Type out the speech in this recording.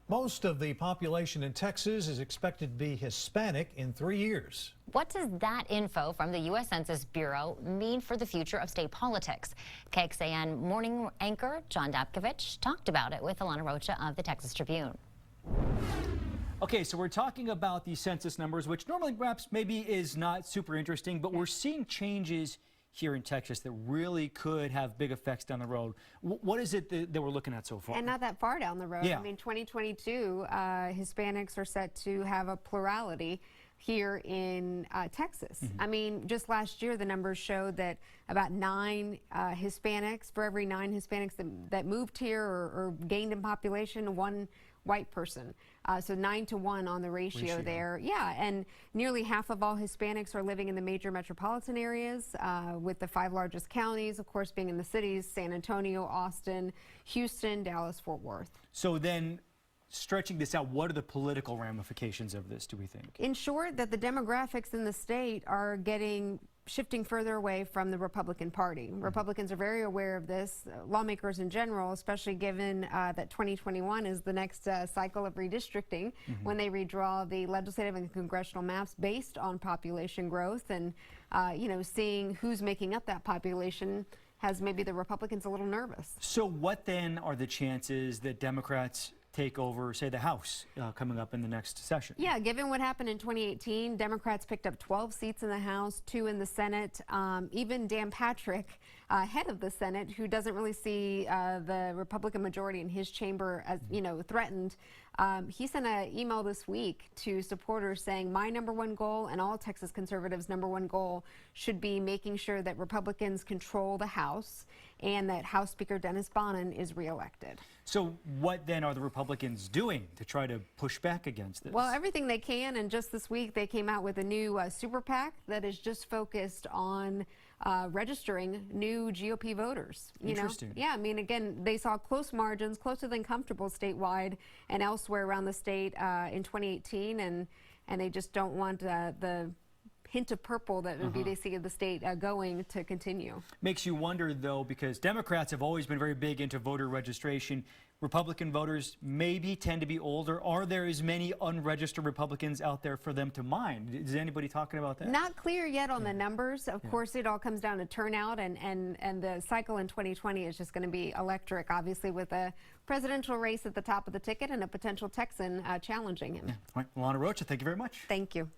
Most of the population in Texas is expected to be Hispanic in 3 years. What does that info from the U.S. Census Bureau mean for the future of state politics? KXAN morning anchor John Dapkovich talked about it with Alana Rocha of the Texas Tribune. Okay, so we're talking about these census numbers, which normally perhaps maybe is not super interesting, but we're seeing changes here in Texas that really could have big effects down the road. What is it that we're looking at so far? And not that far down the road. Yeah. I mean, 2022, Hispanics are set to have a plurality here in Texas. I mean, just last year, the numbers showed that about 9 Hispanics, for every 9 Hispanics that moved here or gained in population, 1 white person. So 9 to 1 on the ratio there. Yeah, and nearly half of all Hispanics are living in the major metropolitan areas, with the 5 largest counties, of course, being in the cities: San Antonio, Austin, Houston, Dallas, Fort Worth. So then, stretching this out, what are the political ramifications of this, do we think? In short, that the demographics in the state are shifting further away from the Republican Party. Republicans are very aware of this, lawmakers in general, especially given that 2021 is the next cycle of redistricting, when they redraw the legislative and congressional maps based on population growth, and you know, seeing who's making up that population has maybe the Republicans a little nervous. So what then are the chances that Democrats take over, say, the House coming up in the next session? Yeah, given what happened in 2018, Democrats picked up 12 seats in the House, 2 in the Senate. Even Dan Patrick, head of the Senate, who doesn't really see the Republican majority in his chamber as, you know, threatened, he sent an email this week to supporters saying, my #1 goal and all Texas conservatives' #1 goal should be making sure that Republicans control the House and that House Speaker Dennis Bonnen is reelected. So what then are the Republicans doing to try to push back against this? Well, everything they can, and just this week they came out with a new super PAC that is just focused on registering new GOP voters. Interesting. Yeah, I mean, again, they saw close margins, closer than comfortable statewide and elsewhere around the state in 2018, and they just don't want the hint of purple that maybe they see the state going to continue. Makes you wonder, though, because Democrats have always been very big into voter registration. Republican voters maybe tend to be older. Are there as many unregistered Republicans out there for them to mind? Is anybody talking about that? Not clear yet on the numbers. Of course, it all comes down to turnout, and the cycle in 2020 is just going to be electric, obviously, with a presidential race at the top of the ticket and a potential Texan challenging him. All right, Alana Rocha, thank you very much. Thank you.